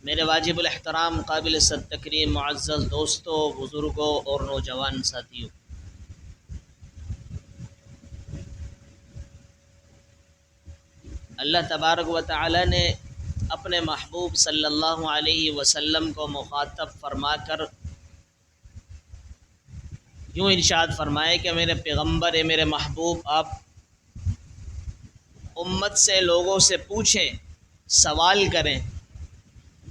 میرے واجب الاحترام قابل صد تکریم معزز دوستوں، بزرگوں اور نوجوان ساتھیوں، اللہ تبارک و تعالی نے اپنے محبوب صلی اللہ علیہ وسلم کو مخاطب فرما کر یوں ارشاد فرمائے کہ میرے پیغمبر میرے محبوب آپ امت سے، لوگوں سے پوچھیں، سوال کریں،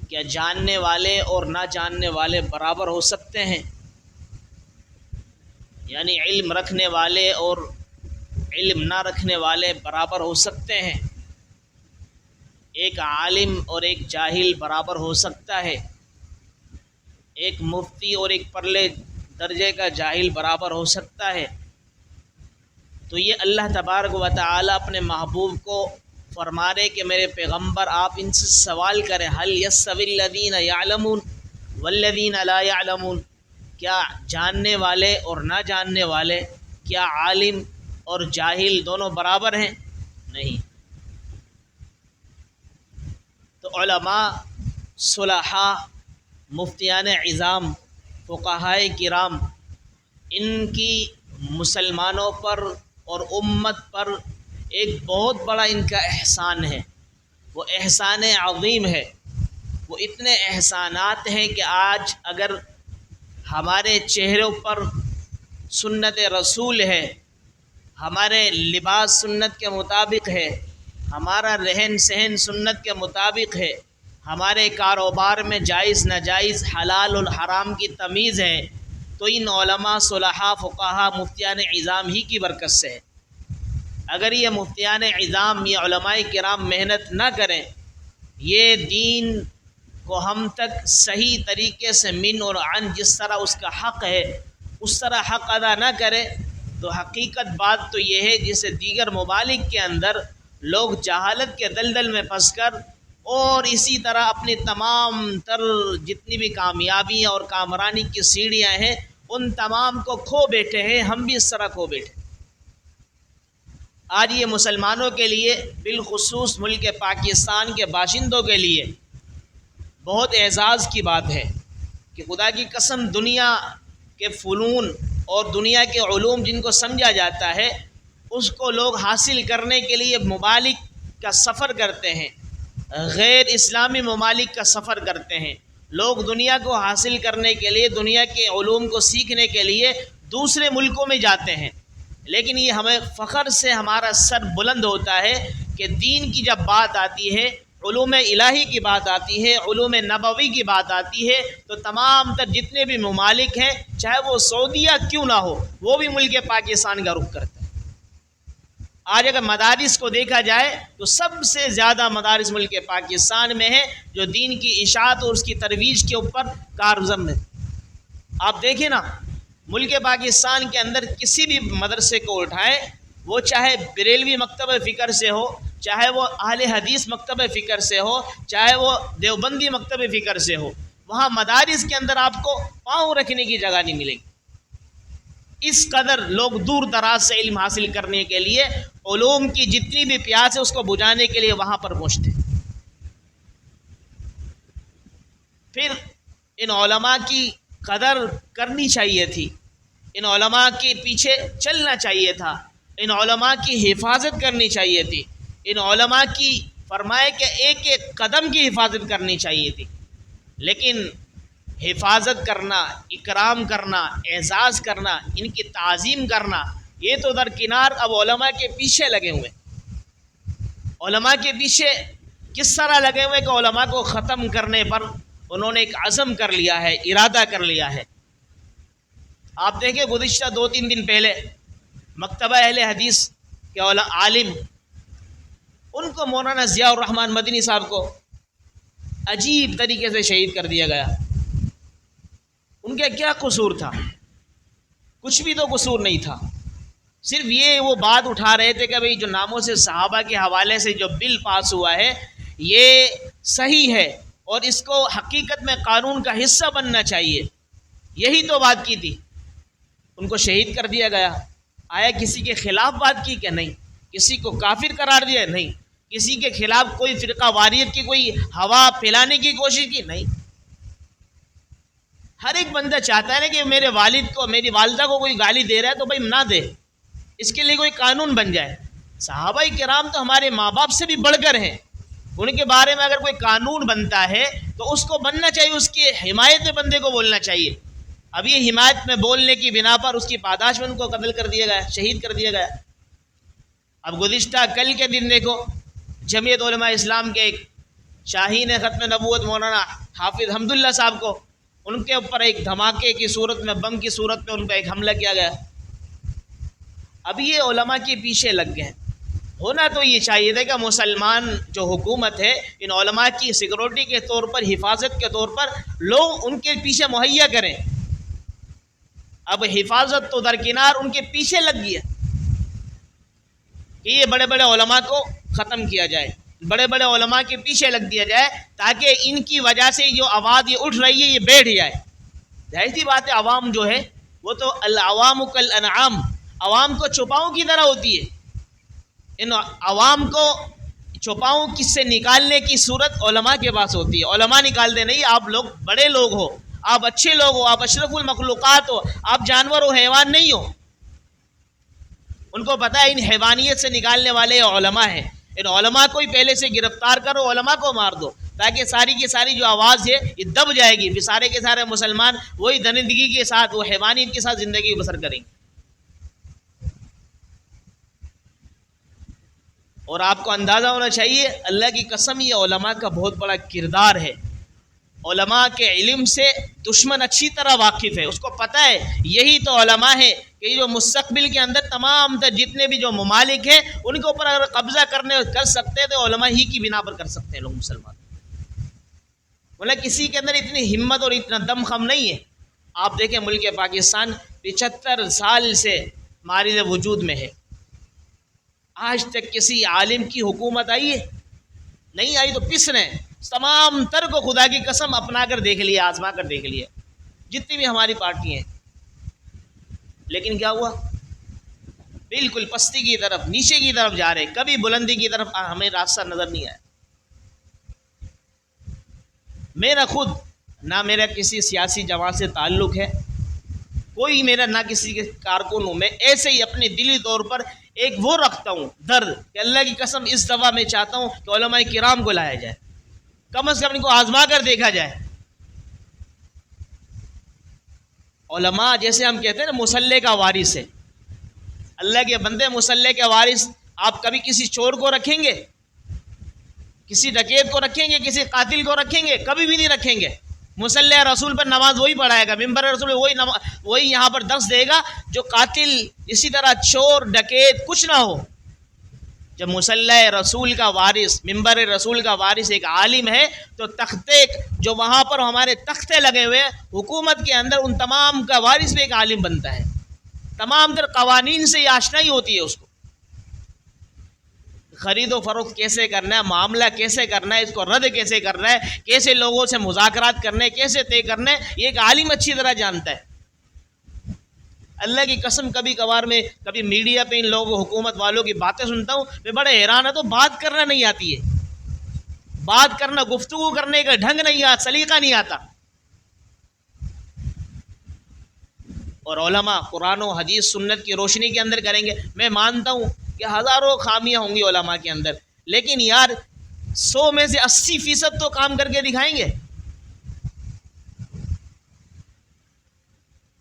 کیا جاننے والے اور نہ جاننے والے برابر ہو سکتے ہیں؟ یعنی علم رکھنے والے اور علم نہ رکھنے والے برابر ہو سکتے ہیں؟ ایک عالم اور ایک جاہل برابر ہو سکتا ہے؟ ایک مفتی اور ایک پرلے درجے کا جاہل برابر ہو سکتا ہے؟ تو یہ اللہ تبارک و تعالی اپنے محبوب کو فرما رہے کہ میرے پیغمبر آپ ان سے سوال کریں، هل يستوي الذين يعلمون والذين لا يعلمون، کیا جاننے والے اور نہ جاننے والے، کیا عالم اور جاہل دونوں برابر ہیں؟ نہیں۔ تو علماء، صلحاء، مفتیان عظام، فقہائے کرام، ان کی مسلمانوں پر اور امت پر ایک بہت بڑا ان کا احسان ہے، وہ احسان عظیم ہے۔ وہ اتنے احسانات ہیں کہ آج اگر ہمارے چہروں پر سنت رسول ہے، ہمارے لباس سنت کے مطابق ہے، ہمارا رہن سہن سنت کے مطابق ہے، ہمارے کاروبار میں جائز ناجائز حلال الحرام کی تمیز ہے، تو ان علماء، صلحاء، فقہاء، مفتیان عظام ہی کی برکت سے ہے۔ اگر یہ مفتیان عظام، یہ علماء کرام محنت نہ کریں، یہ دین کو ہم تک صحیح طریقے سے من اور عن جس طرح اس کا حق ہے اس طرح حق ادا نہ کرے، تو حقیقت بات تو یہ ہے جسے دیگر ممالک کے اندر لوگ جہالت کے دلدل میں پھنس کر اور اسی طرح اپنی تمام تر جتنی بھی کامیابیاں اور کامرانی کی سیڑھیاں ہیں ان تمام کو کھو بیٹھے ہیں۔ ہم بھی اس طرح کھو بیٹھے۔ آج یہ مسلمانوں کے لیے، بالخصوص ملک پاکستان کے باشندوں کے لیے بہت اعزاز کی بات ہے کہ خدا کی قسم دنیا کے فنون اور دنیا کے علوم جن کو سمجھا جاتا ہے اس کو لوگ حاصل کرنے کے لیے ممالک کا سفر کرتے ہیں، غیر اسلامی ممالک کا سفر کرتے ہیں۔ لوگ دنیا کو حاصل کرنے کے لیے، دنیا کے علوم کو سیکھنے کے لیے دوسرے ملکوں میں جاتے ہیں، لیکن یہ ہمیں فخر سے ہمارا سر بلند ہوتا ہے کہ دین کی جب بات آتی ہے، علوم الہی کی بات آتی ہے، علوم نبوی کی بات آتی ہے، تو تمام تر جتنے بھی ممالک ہیں، چاہے وہ سعودیہ کیوں نہ ہو، وہ بھی ملک پاکستان کا رخ کرتے ہیں۔ آج اگر مدارس کو دیکھا جائے تو سب سے زیادہ مدارس ملک پاکستان میں ہیں جو دین کی اشاعت اور اس کی ترویج کے اوپر کارزم ہے۔ آپ دیکھیں نا، ملک پاکستان کے اندر کسی بھی مدرسے کو اٹھائیں، وہ چاہے بریلوی مکتب فکر سے ہو، چاہے وہ اہل حدیث مکتب فکر سے ہو، چاہے وہ دیوبندی مکتب فکر سے ہو، وہاں مدارس کے اندر آپ کو پاؤں رکھنے کی جگہ نہیں ملے گی۔ اس قدر لوگ دور دراز سے علم حاصل کرنے کے لیے، علوم کی جتنی بھی پیاس ہے اس کو بجھانے کے لیے وہاں پر پہنچتے۔ پھر ان علماء کی قدر کرنی چاہیے تھی، ان علماء کے پیچھے چلنا چاہیے تھا، ان علماء کی حفاظت کرنی چاہیے تھی، ان علماء کی فرمائے کہ ایک ایک قدم کی حفاظت کرنی چاہیے تھی۔ لیکن حفاظت کرنا، اکرام کرنا، اعزاز کرنا، ان کی تعظیم کرنا، یہ تو درکنار اب علماء کے پیچھے لگے ہوئے۔ علماء کے پیچھے کس طرح لگے ہوئے کہ علماء کو ختم کرنے پر انہوں نے ایک عزم کر لیا ہے، ارادہ کر لیا ہے۔ آپ دیکھیں گزشتہ 2-3 دن پہلے مکتبہ اہل حدیث کے عالم، ان کو مولانا ضیاء الرحمن مدنی صاحب کو عجیب طریقے سے شہید کر دیا گیا۔ ان کے کیا قصور تھا؟ کچھ بھی تو قصور نہیں تھا، صرف یہ وہ بات اٹھا رہے تھے کہ بھئی جو ناموں سے صحابہ کے حوالے سے جو بل پاس ہوا ہے یہ صحیح ہے اور اس کو حقیقت میں قانون کا حصہ بننا چاہیے، یہی تو بات کی تھی۔ ان کو شہید کر دیا گیا۔ آیا کسی کے خلاف بات کی کہ نہیں؟ کسی کو کافر قرار دیا؟ نہیں۔ کسی کے خلاف کوئی فرقہ واریت کی کوئی ہوا پھیلانے کی کوشش کی؟ نہیں. ہر ایک بندہ چاہتا ہے نا کہ میرے والد کو میری والدہ کو کوئی گالی دے رہا ہے تو بھائی نہ دے، اس کے لیے کوئی قانون بن جائے. صحابہ کرام تو ہمارے ماں باپ سے بھی بڑھ کر ہیں، ان کے بارے میں اگر کوئی قانون بنتا ہے تو اس کو بننا چاہیے، اس کی حمایت میں بندے کو بولنا چاہیے. اب یہ حمایت میں بولنے کی بنا پر اس کی پاداش میں ان کو قتل کر دیا گیا، شہید کر دیا گیا. اب گزشتہ کل کے دن دیکھو، جمعیت علماء اسلام کے ایک شاہین ختم نبوت مولانا حافظ حمداللہ صاحب کو ان کے اوپر ایک دھماکے کی صورت میں، بم کی صورت میں ان پہ ایک حملہ کیا گیا. اب یہ علماء کے پیچھے لگ گئے. ہونا تو یہ چاہیے تھا کہ مسلمان جو حکومت ہے ان علماء کی سیکورٹی کے طور پر، حفاظت کے طور پر لوگ ان کے پیچھے مہیا کریں. اب حفاظت تو درکنار، ان کے پیچھے لگ گیا کہ یہ بڑے بڑے علماء کو ختم کیا جائے، بڑے بڑے علماء کے پیچھے لگ دیا جائے تاکہ ان کی وجہ سے جو آواز یہ اٹھ رہی ہے یہ بیٹھ جائے. ظاہر سی بات ہے، عوام جو ہے وہ تو العوام کالانعام، عوام کو چھپاؤں کی طرح ہوتی ہے. ان عوام کو چھپاؤں کس سے نکالنے کی صورت علماء کے پاس ہوتی ہے. علماء نکالتے نہیں. آپ لوگ بڑے لوگ ہو، آپ اچھے لوگ ہو، آپ اشرف المخلوقات ہو، آپ جانور و حیوان نہیں ہو. ان کو پتہ ہے ان حیوانیت سے نکالنے والے علماء ہیں. ان علماء کو ہی پہلے سے گرفتار کرو، علماء کو مار دو تاکہ ساری کی ساری جو آواز ہے یہ دب جائے گی، پھر سارے کے سارے مسلمان وہی درندگی کے ساتھ، وہ حیوانیت کے ساتھ زندگی بسر کریں گے. اور آپ کو اندازہ ہونا چاہیے، اللہ کی قسم یہ علماء کا بہت بڑا کردار ہے. علماء کے علم سے دشمن اچھی طرح واقف ہے، اس کو پتہ ہے یہی تو علماء ہے کہ جو مستقبل کے اندر تمام جتنے بھی جو ممالک ہیں ان کے اوپر اگر قبضہ کر سکتے ہیں تو علماء ہی کی بنا پر کر سکتے ہیں لوگ مسلمان. مطلب کسی کے اندر اتنی ہمت اور اتنا دم خم نہیں ہے. آپ دیکھیں ملک پاکستان 75 سال سے مارد وجود میں ہے، آج تک کسی عالم کی حکومت آئی ہے؟ نہیں آئی. تو کس نے تمام تر کو خدا کی قسم اپنا کر دیکھ لیا، آزما کر دیکھ لیا، جتنی بھی ہماری پارٹی ہیں. لیکن کیا ہوا؟ بالکل پستی کی طرف، نیچے کی طرف جا رہے، کبھی بلندی کی طرف ہمیں راستہ نظر نہیں آیا. میرا خود نہ میرا کسی سیاسی جماعت سے تعلق ہے، کوئی میرا نہ کسی کے کارکن ہوں. میں ایسے ہی اپنے دلی طور پر ایک وہ رکھتا ہوں درد کہ اللہ کی قسم اس دفعہ میں چاہتا ہوں کہ علماء کرام کو لایا جائے، کم از کم ان کو آزما کر دیکھا جائے. علماء جیسے ہم کہتے ہیں نا مسلح کا وارث ہے، اللہ کے بندے مسلح کے وارث. آپ کبھی کسی چور کو رکھیں گے، کسی ڈکیت کو رکھیں گے، کسی قاتل کو رکھیں گے؟ کبھی بھی نہیں رکھیں گے. مسلح رسول پر نماز وہی پڑھائے گا، ممبر رسول وہی یہاں پر درس دے گا جو قاتل، اسی طرح چور ڈکیت کچھ نہ ہو. جب مسلح رسول کا وارث، ممبر رسول کا وارث ایک عالم ہے تو تختے جو وہاں پر ہمارے تختے لگے ہوئے حکومت کے اندر، ان تمام کا وارث بھی ایک عالم بنتا ہے. تمام تر قوانین سے یہ آشنائی ہوتی ہے اس کو، خرید و فروخت کیسے کرنا ہے، معاملہ کیسے کرنا ہے، اس کو رد کیسے کرنا ہے، کیسے لوگوں سے مذاکرات کرنے، کیسے طے کرنے، یہ ایک عالم اچھی طرح جانتا ہے. اللہ کی قسم کبھی کبھار میں کبھی میڈیا پہ ان لوگوں حکومت والوں کی باتیں سنتا ہوں، میں بڑے حیران ہے. تو بات کرنا نہیں آتی ہے، بات کرنا، گفتگو کرنے کا ڈھنگ نہیں آتا، سلیقہ نہیں آتا. اور علماء قرآن و حدیث سنت کی روشنی کے اندر کریں گے. میں مانتا ہوں کہ ہزاروں خامیاں ہوں گی علماء کے اندر، لیکن یار 100 میں سے 80% تو کام کر کے دکھائیں گے.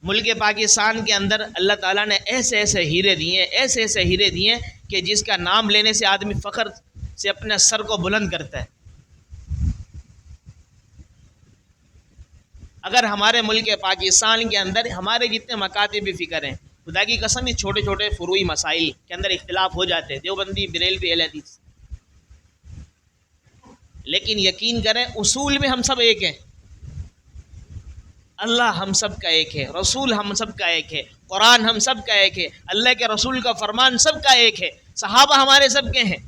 ملک پاکستان کے اندر اللہ تعالیٰ نے ایسے ایسے ہیرے دیے، ایسے ایسے ہیرے دیے کہ جس کا نام لینے سے آدمی فخر سے اپنے سر کو بلند کرتا ہے. اگر ہمارے ملک پاکستان کے اندر ہمارے جتنے مکاتب فکر ہیں، خدا کی قسم یہ چھوٹے چھوٹے فروعی مسائل کے اندر اختلاف ہو جاتے ہیں، دیوبندی، بریلوی، اہل حدیث، لیکن یقین کریں اصول میں ہم سب ایک ہیں. اللہ ہم سب کا ایک ہے، رسول ہم سب کا ایک ہے، قرآن ہم سب کا ایک ہے، اللہ کے رسول کا فرمان سب کا ایک ہے، صحابہ ہمارے سب کے ہیں.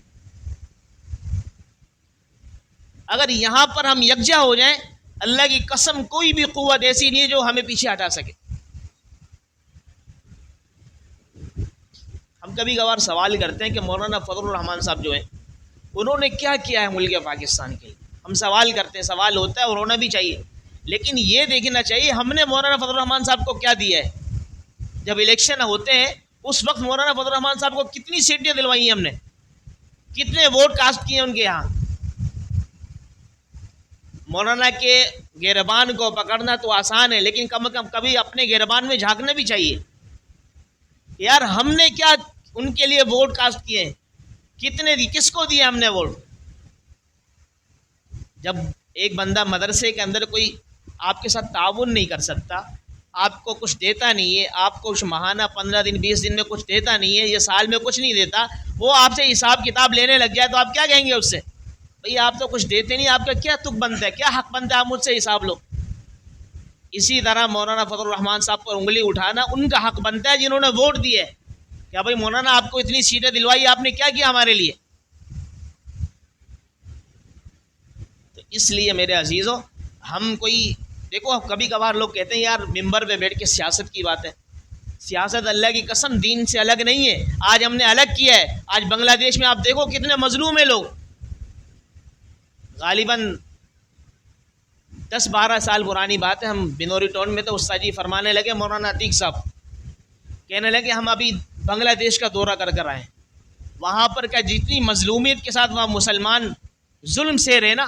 اگر یہاں پر ہم یکجا ہو جائیں، اللہ کی قسم کوئی بھی قوت ایسی نہیں ہے جو ہمیں پیچھے ہٹا سکے. ہم کبھی کبھار سوال کرتے ہیں کہ مولانا فضل الرحمان صاحب جو ہیں انہوں نے کیا کیا ہے ملک پاکستان کے لیے؟ ہم سوال کرتے ہیں، سوال ہوتا ہے اور ہونا بھی چاہیے، لیکن یہ دیکھنا چاہیے ہم نے مولانا فضل الرحمان صاحب کو کیا دیا ہے۔ جب الیکشن ہوتے ہیں اس وقت مولانا فضل الرحمان صاحب کو کتنی سیٹیں دلوائی ہیں ہم نے، کتنے ووٹ کاسٹ کیے ان کے یہاں۔ مولانا کے گیربان کو پکڑنا تو آسان ہے، لیکن کم از کم کبھی اپنے گیربان میں جھانکنا بھی چاہیے، یار ہم نے کیا ان کے لیے ووٹ کاسٹ کیے ہیں، کتنے دی، کس کو دیے ہم نے ووٹ۔ جب ایک بندہ مدرسے کے اندر کوئی آپ کے ساتھ تعاون نہیں کر سکتا، آپ کو کچھ دیتا نہیں ہے، آپ کو کچھ ماہانہ 15 دن 20 دن میں کچھ دیتا نہیں ہے، یہ سال میں کچھ نہیں دیتا، وہ آپ سے حساب کتاب لینے لگ جائے تو آپ کیا کہیں گے اس سے؟ بھئی آپ تو کچھ دیتے نہیں، آپ کا کیا تک بنتا ہے، کیا حق بنتا ہے، آپ مجھ سے حساب لو۔ اسی طرح مولانا فضل الرحمان صاحب پر انگلی اٹھانا ان کا حق بنتا ہے جنہوں نے ووٹ دیے۔ کیا بھائی مولانا آپ کو اتنی سیٹیں دلوائی، آپ نے کیا کیا ہمارے لیے؟ تو اس لیے میرے عزیزوں، ہم کوئی دیکھو کبھی کبھار لوگ کہتے ہیں یار ممبر پہ بیٹھ کے سیاست کی بات ہے، سیاست اللہ کی قسم دین سے الگ نہیں ہے۔ آج ہم نے الگ کیا ہے، آج بنگلہ دیش میں آپ دیکھو کتنے مظلوم ہیں لوگ۔ غالباً 10-12 سال پرانی بات ہے، ہم بنوری ٹاؤن میں تو استاد جی فرمانے لگے، مولانا عتیق صاحب کہنے لگے ہم ابھی بنگلہ دیش کا دورہ کر آئے ہیں، وہاں پر کیا جتنی مظلومیت کے ساتھ وہاں مسلمان ظلم سے رہے نا،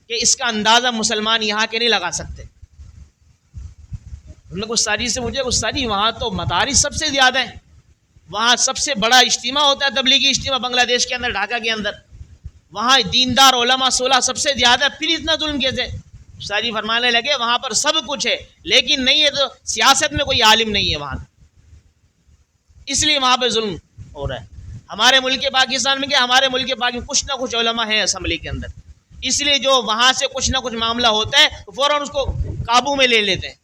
کہ اس کا اندازہ مسلمان یہاں کے نہیں لگا سکتے۔ ہم نے استاد جی سے پوچھا استاد جی وہاں تو مدارس سب سے زیادہ ہیں، وہاں سب سے بڑا اجتماع ہوتا ہے تبلیغی اجتماع بنگلہ دیش کے اندر، ڈھاکہ کے اندر، وہاں دیندار علماء صلح سب سے زیادہ، پھر اتنا ظلم کیسے؟ استاد جی فرمانے لگے وہاں پر سب کچھ ہے لیکن نہیں ہے تو سیاست میں کوئی عالم نہیں ہے وہاں، اس لیے وہاں پہ ظلم ہو رہا ہے۔ ہمارے ملک پاکستان میں کیا، ہمارے ملک پاکستان کچھ نہ کچھ علماء ہیں اسمبلی کے اندر، اس لیے جو وہاں سے کچھ نہ کچھ معاملہ ہوتا ہے تو فوراً اس کو قابو میں لے لیتے ہیں۔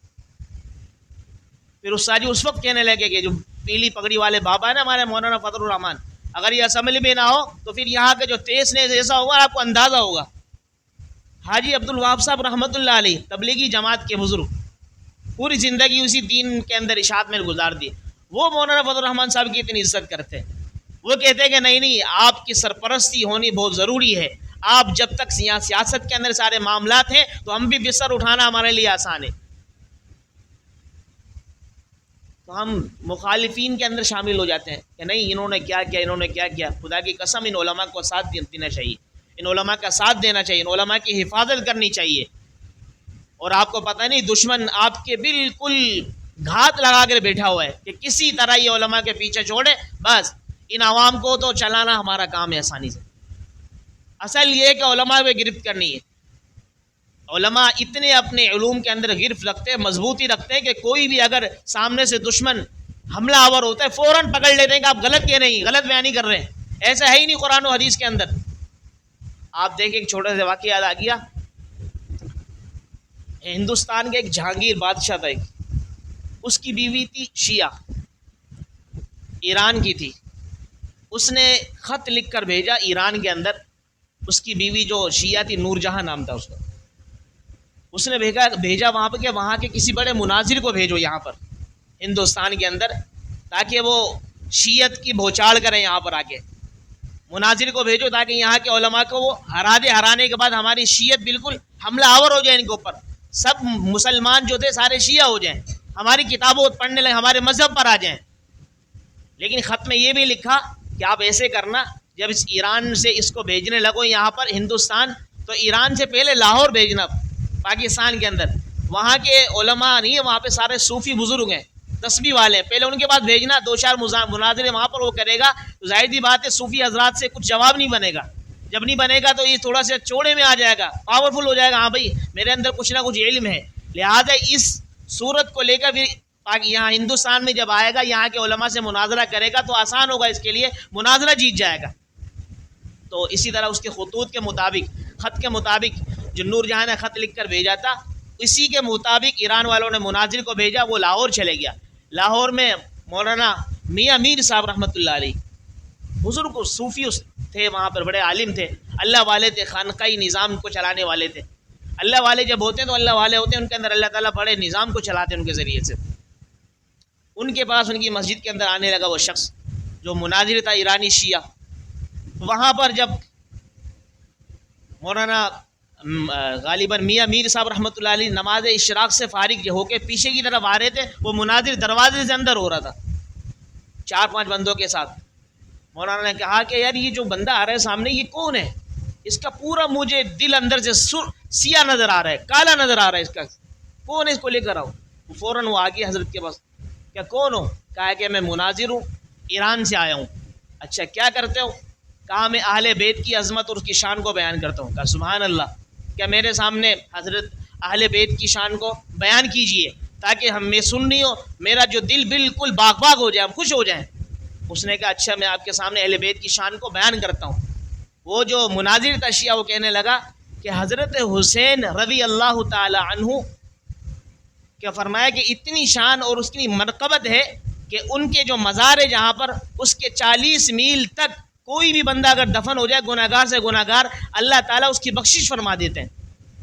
پھر استاد جی اس وقت کہنے لگے کہ جو پیلی پگڑی والے بابا ہے نا ہمارے مولانا فضل الرحمان، اگر یہ اسمبلی میں نہ ہو تو پھر یہاں کے جو تیز نے ایسا ہوگا آپ کو اندازہ ہوگا۔ حاجی عبد الوہاب صاحب رحمۃ اللہ علیہ تبلیغی جماعت کے بزرگ، پوری زندگی اسی دین کے اندر اشاعت میں گزار دی، وہ مولانا فضل الرحمان صاحب کی اتنی عزت کرتے ہیں، وہ کہتے ہیں کہ نہیں آپ کی سرپرستی ہونی بہت ضروری ہے، آپ جب تک سیاست کے اندر سارے معاملات ہیں تو ہم بھی بستر اٹھانا ہمارے لیے آسان ہے۔ تو ہم مخالفین کے اندر شامل ہو جاتے ہیں کہ نہیں انہوں نے کیا کیا، انہوں نے کیا کیا۔ خدا کی قسم ان علماء کو ساتھ دینا چاہیے، ان علماء کا ساتھ دینا چاہیے، ان علماء کی حفاظت کرنی چاہیے۔ اور آپ کو پتہ نہیں دشمن آپ کے بالکل گھات لگا کر بیٹھا ہوا ہے کہ کسی طرح یہ علماء کے پیچھے چھوڑے، بس ان عوام کو تو چلانا ہمارا کام ہے آسانی سے۔ اصل یہ ہے کہ علماء پہ گرفت کرنی ہے۔ علماء اتنے اپنے علوم کے اندر گرفت رکھتے ہیں، مضبوطی رکھتے ہیں کہ کوئی بھی اگر سامنے سے دشمن حملہ آور ہوتا ہے فوراً پکڑ لیتے ہیں کہ آپ غلط کیا نہیں، غلط بیانی کر رہے ہیں، ایسا ہے ہی نہیں قرآن و حدیث کے اندر۔ آپ دیکھیں ایک چھوٹا سا واقعہ یاد آ گیا، ہندوستان کے ایک جہانگیر بادشاہ تھا، اس کی بیوی تھی شیعہ، ایران کی تھی، اس نے خط لکھ کر بھیجا ایران کے اندر، اس کی بیوی جو شیعہ تھی نور جہاں نام تھا اس کا، اس نے بھیجا وہاں پہ کہ وہاں کے کسی بڑے مناظر کو بھیجو یہاں پر ہندوستان کے اندر، تاکہ وہ شیعت کی بھوچاڑ کریں، یہاں پر آ کے مناظر کو بھیجو تاکہ یہاں کے علماء کو وہ ہرانے کے بعد ہماری شیعت بالکل حملہ آور ہو جائے ان کے اوپر، سب مسلمان جو تھے سارے شیعہ ہو جائیں، ہماری کتابوں پڑھنے لگے، ہمارے مذہب پر آ جائیں۔ لیکن خط میں یہ بھی لکھا کہ آپ ایسے کرنا، جب اس ایران سے اس کو بھیجنے لگو یہاں پر ہندوستان، تو ایران سے پہلے لاہور بھیجنا پاکستان کے اندر، وہاں کے علماء نہیں ہے، وہاں پہ سارے صوفی بزرگ ہیں، تسبیح والے، پہلے ان کے پاس بھیجنا، 2-4 مناظرے وہاں پر وہ کرے گا، تو ظاہر سی بات ہے صوفی حضرات سے کچھ جواب نہیں بنے گا، جب نہیں بنے گا تو یہ تھوڑا سا چوڑے میں آ جائے گا، پاورفل ہو جائے گا، ہاں بھائی میرے اندر کچھ نہ کچھ علم ہے، لہٰذا اس صورت کو لے کر پھر یہاں ہندوستان میں جب آئے گا، یہاں کے علماء سے مناظرہ کرے گا تو آسان ہوگا اس کے لیے، مناظرہ جیت جائے گا۔ تو اسی طرح اس کے خطوط کے مطابق، خط کے مطابق جو نور جہاں نے خط لکھ کر بھیجا تھا، اسی کے مطابق ایران والوں نے مناظر کو بھیجا، وہ لاہور چلے گیا۔ لاہور میں مولانا میاں میر صاحب رحمۃ اللہ علیہ بزرگ صوفی تھے، وہاں پر بڑے عالم تھے، اللہ والے تھے، خانقاہی نظام کو چلانے والے تھے۔ اللہ والے جب ہوتے ہیں تو اللہ والے ہوتے ہیں، ان کے اندر اللہ تعالیٰ بڑے نظام کو چلاتے ہیں ان کے ذریعے سے۔ ان کے پاس ان کی مسجد کے اندر آنے لگا وہ شخص جو مناظر تھا ایرانی شیعہ، وہاں پر جب مولانا غالباً میاں میر صاحب رحمۃ اللہ علیہ نماز اشراق سے فارغ ہو کے پیچھے کی طرف آ رہے تھے، وہ مناظر دروازے سے اندر ہو رہا تھا 4-5 بندوں کے ساتھ۔ مولانا نے کہا کہ یار یہ جو بندہ آ رہا ہے سامنے یہ کون ہے؟ اس کا پورا مجھے دل اندر سے سیاہ نظر آ رہا ہے، کالا نظر آ رہا ہے، اس کا کون ہے؟ اس کو لے کر آؤ۔ فوراً وہ آ گیا حضرت کے پاس، کیا کون ہو؟ کہا کہ میں مناظر ہوں، ایران سے آیا ہوں۔ اچھا کیا کرتے ہو؟ کہا میں اہل بیت کی عظمت اور اس کی شان کو بیان کرتا ہوں۔ کہا سبحان اللہ، کیا میرے سامنے حضرت اہل بیت کی شان کو بیان کیجئے تاکہ ہم میں سننی ہو، میرا جو دل بالکل باغ باغ ہو جائے، ہم خوش ہو جائیں۔ اس نے کہا اچھا میں آپ کے سامنے اہل بیت کی شان کو بیان کرتا ہوں۔ وہ جو مناظر تشیع وہ کہنے لگا کہ حضرت حسین رضی اللہ تعالی عنہ کیا فرمایا کہ اتنی شان اور اس کی مرقبت ہے کہ ان کے جو مزار ہے جہاں پر، اس کے 40 میل تک کوئی بھی بندہ اگر دفن ہو جائے گناہ گار سے گناہ گار، اللہ تعالیٰ اس کی بخشش فرما دیتے ہیں۔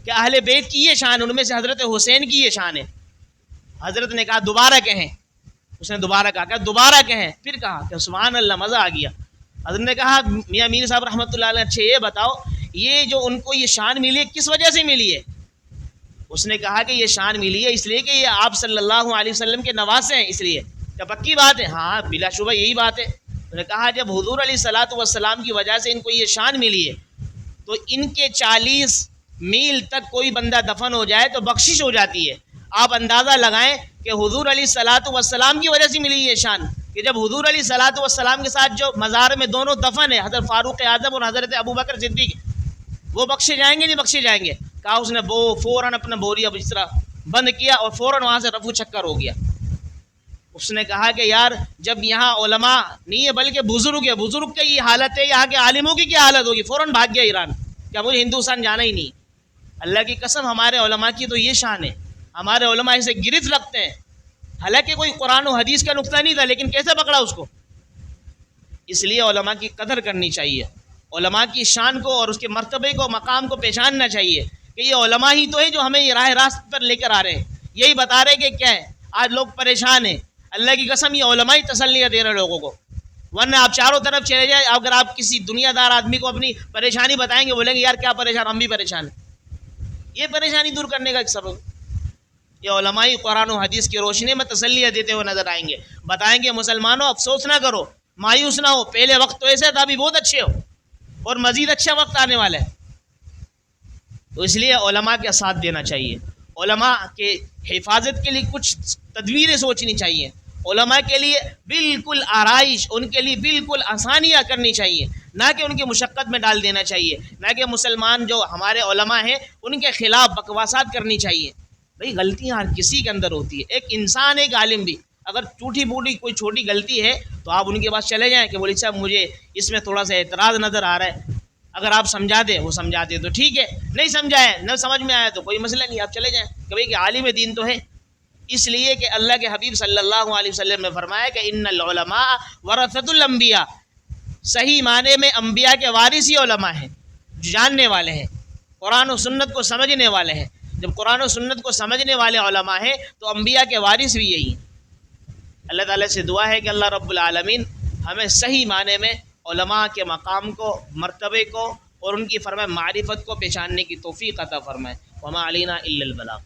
کہ اہل بیت کی یہ شان، ان میں سے حضرت حسین کی یہ شان ہے۔ حضرت نے کہا دوبارہ کہیں۔ اس نے دوبارہ کہا کہ دوبارہ کہیں، پھر کہا کہ سبحان اللہ، مزہ آ گیا۔ حضرت نے کہا میاں میر صاحب رحمۃ اللہ علیہ اچھا یہ بتاؤ یہ جو ان کو یہ شان ملی ہے کس وجہ سے ملی ہے؟ اس نے کہا کہ یہ شان ملی ہے اس لیے کہ یہ آپ صلی اللہ علیہ وسلم کے نواسے ہیں، اس لیے۔ کیا پکی بات ہے؟ ہاں بلا شبہ یہی بات ہے۔ انہوں نے کہا جب حضور علیہ الصلوۃ والسلام کی وجہ سے ان کو یہ شان ملی ہے تو ان کے 40 میل تک کوئی بندہ دفن ہو جائے تو بخشش ہو جاتی ہے۔ آپ اندازہ لگائیں کہ حضور علیہ الصلوۃ والسلام کی وجہ سے ملی یہ شان کہ جب حضور علیہ الصلوۃ والسلام کے ساتھ جو مزار میں دونوں دفن ہیں، حضرت فاروق اعظم اور حضرت ابوبکر صدیق، وہ بخشے جائیں گے نہیں بخشے جائیں گے؟ کہا اس نے فوراً اپنا بوریا بسترا بند کیا اور فوراً وہاں سے رفو چکر ہو گیا۔ اس نے کہا کہ یار جب یہاں علماء نہیں ہے بلکہ بزرگ ہے، بزرگ کی یہ حالت ہے، یہاں کے عالموں کی کیا حالت ہوگی؟ فوراً بھاگ گیا ایران، کیا مجھے ہندوستان جانا ہی نہیں۔ اللہ کی قسم ہمارے علماء کی تو یہ شان ہے، ہمارے علماء اسے گرفت رکھتے ہیں، حالانکہ کوئی قرآن و حدیث کا نقطہ نہیں تھا لیکن کیسے پکڑا اس کو۔ اس لیے علماء کی قدر کرنی چاہیے، علماء کی شان کو اور اس کے مرتبے کو مقام کو پہچاننا چاہیے کہ یہ علماء ہی تو ہیں جو ہمیں یہ راہ راست پر لے کر آ رہے ہیں، یہی بتا رہے کہ کیا ہے آج لوگ پریشان ہیں۔ اللہ کی قسم یہ علماء ہی تسلیاں دے رہے لوگوں کو، ورنہ آپ چاروں طرف چلے جائیں، اگر آپ کسی دنیا دار آدمی کو اپنی پریشانی بتائیں گے بولیں گے یار کیا پریشان، ہم بھی پریشان ہیں۔ یہ پریشانی دور کرنے کا ایک سبب، یہ علماء ہی قرآن و حدیث کی روشنی میں تسلیاں دیتے ہوئے نظر آئیں گے، بتائیں گے مسلمانوں افسوس نہ کرو، مایوس نہ ہو، پہلے وقت تو ایسے تھا ابھی بہت اچھے ہو اور مزید اچھا وقت آنے والا ہے۔ تو اس لیے علماء کا ساتھ دینا چاہیے، علماء کے حفاظت کے لیے کچھ تدبیریں سوچنی چاہیے، علماء کے لیے بالکل آرائش، ان کے لیے بالکل آسانیاں کرنی چاہیے، نہ کہ ان کی مشقت میں ڈال دینا چاہیے، نہ کہ مسلمان جو ہمارے علماء ہیں ان کے خلاف بکواسات کرنی چاہیے۔ بھئی غلطیاں ہر کسی کے اندر ہوتی ہے، ایک انسان ایک عالم بھی اگر ٹوٹی پوٹی کوئی چھوٹی غلطی ہے تو آپ ان کے پاس چلے جائیں کہ بولے صاحب مجھے اس میں تھوڑا سا اعتراض نظر آ رہا ہے، اگر آپ سمجھا دیں وہ سمجھا دیں تو ٹھیک ہے، نہیں سمجھائے نہ سمجھ میں آیا تو کوئی مسئلہ نہیں، آپ چلے جائیں کبھی کہ عالم دین تو ہے۔ اس لیے کہ اللہ کے حبیب صلی اللہ علیہ وسلم نے فرمایا کہ ان العلماء ورثۃ الانبیاء، صحیح معنی میں انبیاء کے وارث ہی علماء ہیں، جو جاننے والے ہیں، قرآن و سنت کو سمجھنے والے ہیں۔ جب قرآن و سنت کو سمجھنے والے علماء ہیں تو انبیاء کے وارث بھی یہی ہیں۔ اللہ تعالیٰ سے دعا ہے کہ اللہ رب العالمین ہمیں صحیح معنی میں علماء کے مقام کو، مرتبے کو اور ان کی فرمائے معرفت کو پہچاننے کی توفیق عطا فرمائے۔ وما علینا الا البلاغ۔